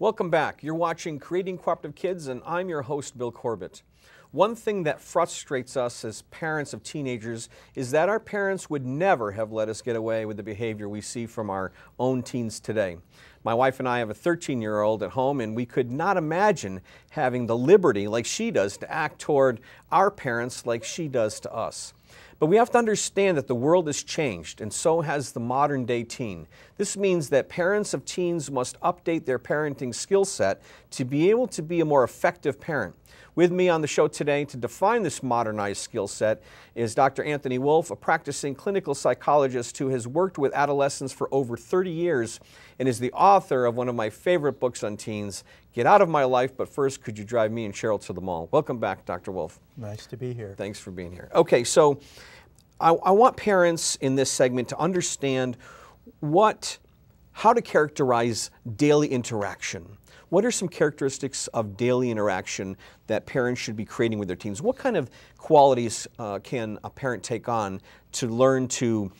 Welcome back. You're watching Creating Cooperative Kids, and I'm your host, Bill Corbett. One thing that frustrates us as parents of teenagers is that our parents would never have let us get away with the behavior we see from our own teens today. My wife and I have a 13-year-old at home, and we could not imagine having the liberty like she does to act toward our parents like she does to us. But we have to understand that the world has changed, and so has the modern day teen. This means that parents of teens must update their parenting skill set to be able to be a more effective parent. With me on the show today to define this modernized skill set is Dr. Anthony Wolf, a practicing clinical psychologist who has worked with adolescents for over 30 years and is the author of one of my favorite books on teens, Get Out of My Life, But First, Could You Drive Me and Cheryl to the Mall? Welcome back, Dr. Wolf. Nice to be here. Thanks for being here. Okay, so I want parents in this segment to understand how to characterize daily interaction. What are some characteristics of daily interaction that parents should be creating with their teens? What kind of qualities can a parent take on to learn to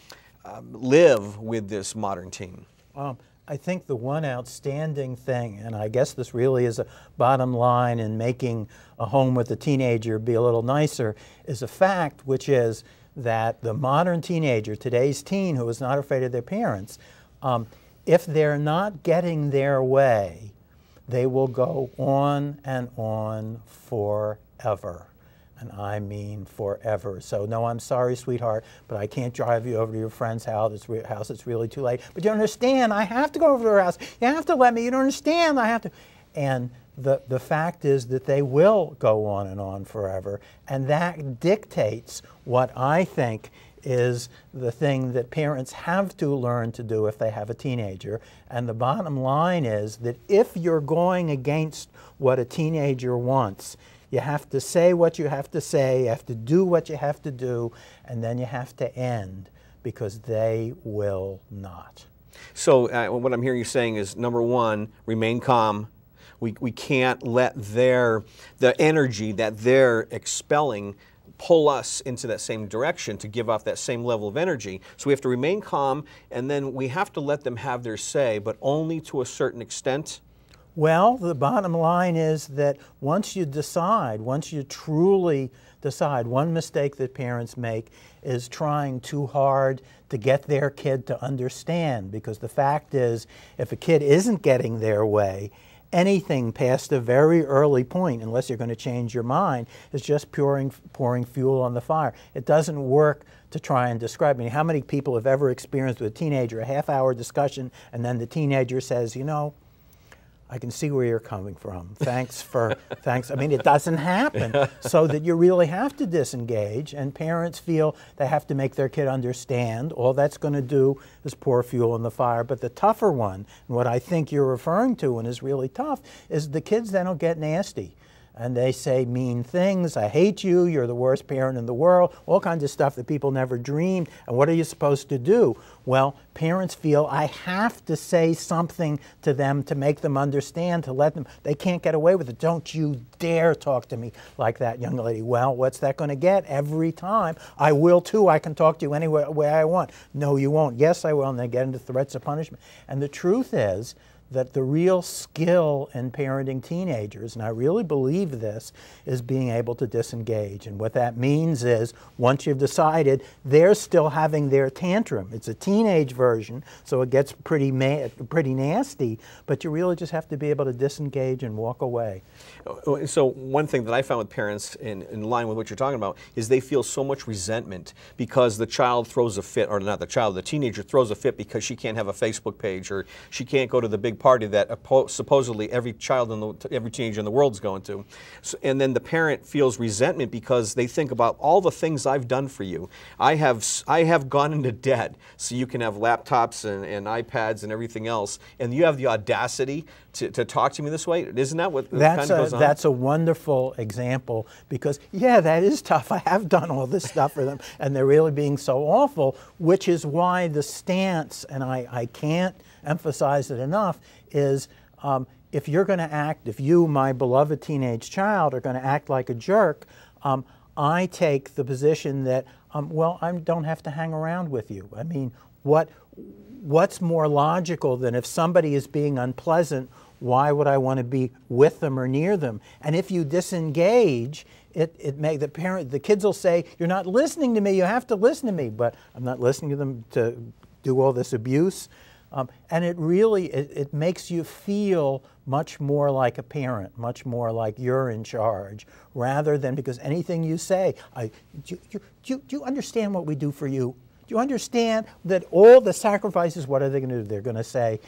live with this modern teen? I think the one outstanding thing, and I guess this really is a bottom line in making a home with a teenager be a little nicer, is a fact, which is that the modern teenager, today's teen who is not afraid of their parents, if they're not getting their way, they will go on and on forever. And I mean forever. So no, I'm sorry, sweetheart, but I can't drive you over to your friend's house. It's really too late. But you understand, I have to go over to her house. You have to let me. You don't understand, I have to. And the fact is that they will go on and on forever. And that dictates what I think is the thing that parents have to learn to do if they have a teenager. And the bottom line is that if you're going against what a teenager wants, you have to say what you have to say, you have to do what you have to do, and then you have to end, because they will not. So what I'm hearing you saying is, number one, remain calm. We can't let the energy that they're expelling pull us into that same direction to give off that same level of energy. So we have to remain calm, and then we have to let them have their say, but only to a certain extent. Well, the bottom line is that once you truly decide, one mistake that parents make is trying too hard to get their kid to understand, because the fact is, if a kid isn't getting their way, anything past a very early point, unless you're going to change your mind, is just pouring fuel on the fire. It doesn't work to try and describe. I mean, how many people have ever experienced with a teenager a half-hour discussion, and then the teenager says, you know, I can see where you're coming from. Thanks. I mean, it doesn't happen. So that you really have to disengage, and parents feel they have to make their kid understand. All that's going to do is pour fuel on the fire. But the tougher one, and what I think you're referring to and is really tough, is the kids then will get nasty. And they say mean things. I hate you. You're the worst parent in the world. All kinds of stuff that people never dreamed. And what are you supposed to do? Well, parents feel I have to say something to them to make them understand, to let them, they can't get away with it. Don't you dare talk to me like that, young lady. Well, what's that going to get every time? I will too. I can talk to you any way I want. No, you won't. Yes, I will. And they get into threats of punishment. And the truth is that the real skill in parenting teenagers, and I really believe this, is being able to disengage. And what that means is, once you've decided, they're still having their tantrum. It's a teenage version, so it gets pretty nasty, but you really just have to be able to disengage and walk away. So one thing that I found with parents, in line with what you're talking about, is they feel so much resentment because the child throws a fit, or not the child, the teenager throws a fit because she can't have a Facebook page, or she can't go to the big party that supposedly every teenager in the world is going to. So, and then the parent feels resentment because they think about all the things I've done for you. I have gone into debt so you can have laptops and iPads and everything else, and you have the audacity to talk to me this way. Isn't that what kind of goes on? That's a wonderful example, because yeah, that is tough. I have done all this stuff for them, and they're really being so awful, which is why the stance, and I can't emphasize it enough, is if you're going to act, if you, my beloved teenage child, are going to act like a jerk, I take the position that, well, I don't have to hang around with you. I mean, what's more logical than if somebody is being unpleasant, why would I want to be with them or near them? And if you disengage, the kids will say, you're not listening to me, you have to listen to me, but I'm not listening to them to do all this abuse. And it really, it makes you feel much more like a parent, much more like you're in charge, rather than because anything you say, do you understand what we do for you? Do you understand that all the sacrifices, what are they going to do? They're going to say,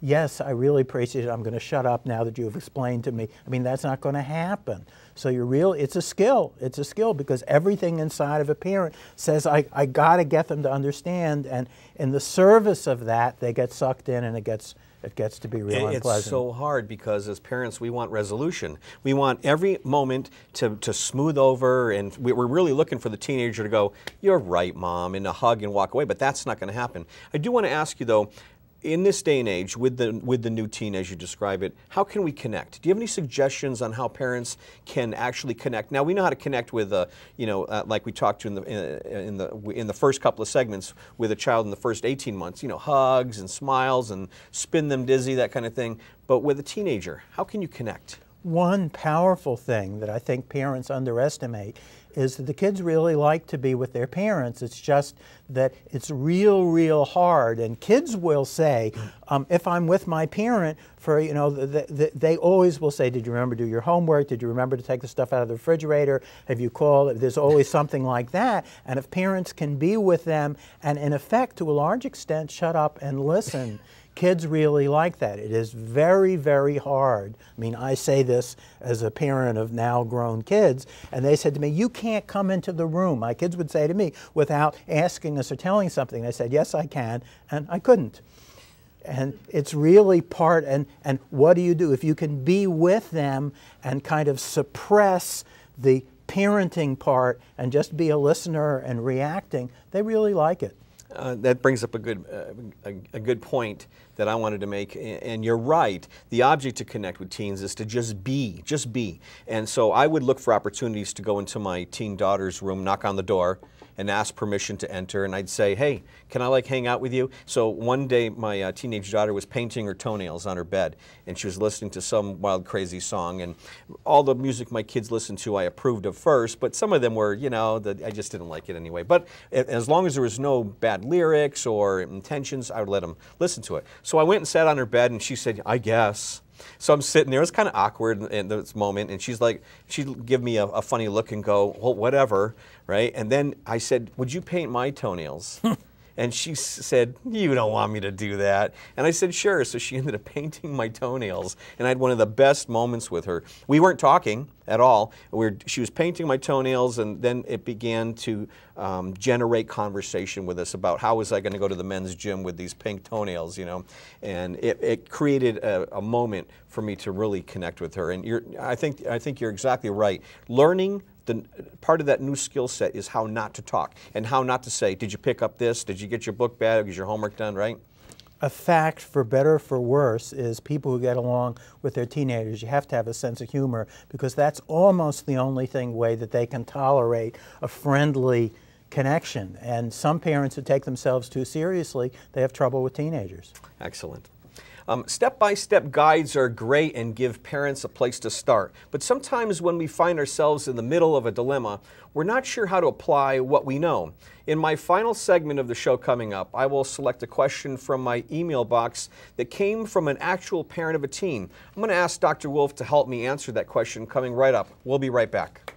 yes, I really appreciate it. I'm going to shut up now that you've explained to me. I mean, that's not going to happen. So it's a skill. It's a skill because everything inside of a parent says, I got to get them to understand. And in the service of that, they get sucked in and it gets to be real unpleasant. It's so hard because as parents, we want resolution. We want every moment to smooth over, and we're really looking for the teenager to go, you're right, Mom, and a hug and walk away, but that's not going to happen. I do want to ask you, though, in this day and age, with the new teen, as you describe it, how can we connect? Do you have any suggestions on how parents can actually connect? Now we know how to connect with, like we talked to in the first couple of segments with a child in the first 18 months. Hugs and smiles and spin them dizzy, that kind of thing. But with a teenager, how can you connect? One powerful thing that I think parents underestimate is that the kids really like to be with their parents. It's just that it's real hard. And kids will say, if I'm with my parent, they always will say, did you remember to do your homework? Did you remember to take the stuff out of the refrigerator? Have you called? There's always something like that. And if parents can be with them and in effect, to a large extent, shut up and listen, kids really like that. It is very hard. I mean, I say this as a parent of now grown kids, and they said to me, you can't come into the room. My kids would say to me without asking us or telling something. I said, yes, I can, and I couldn't. And it's really part, and what do you do? If you can be with them and kind of suppress the parenting part and just be a listener and reacting, they really like it. That brings up a good point that I wanted to make, and you're right. The object to connect with teens is to just be. And so I would look for opportunities to go into my teen daughter's room, knock on the door, and ask permission to enter, and I'd say, hey, can I hang out with you? So one day my teenage daughter was painting her toenails on her bed, and she was listening to some wild, crazy song, and all the music my kids listened to I approved of first, but some of them were, I just didn't like it anyway. But as long as there was no bad lyrics or intentions, I would let them listen to it. So I went and sat on her bed, and she said, I guess. So I'm sitting there. It was kind of awkward in this moment, and she'd give me a funny look and go, well, whatever, right? And then I said, would you paint my toenails? And she said, you don't want me to do that. And I said, sure. So she ended up painting my toenails, and I had one of the best moments with her. We weren't talking at all. She was painting my toenails, and then it began to generate conversation with us about how was I going to go to the men's gym with these pink toenails, And it created a moment for me to really connect with her. And I think you're exactly right. Learning part of that new skill set is how not to talk and how not to say, did you pick up this? Did you get your book bag? Is your homework done, right? A fact, for better or for worse, is people who get along with their teenagers, you have to have a sense of humor because that's almost the only way that they can tolerate a friendly connection. And some parents who take themselves too seriously, they have trouble with teenagers. Excellent. Step-by-step guides are great and give parents a place to start. But sometimes when we find ourselves in the middle of a dilemma, we're not sure how to apply what we know. In my final segment of the show coming up, I will select a question from my email box that came from an actual parent of a teen. I'm going to ask Dr. Wolf to help me answer that question coming right up. We'll be right back.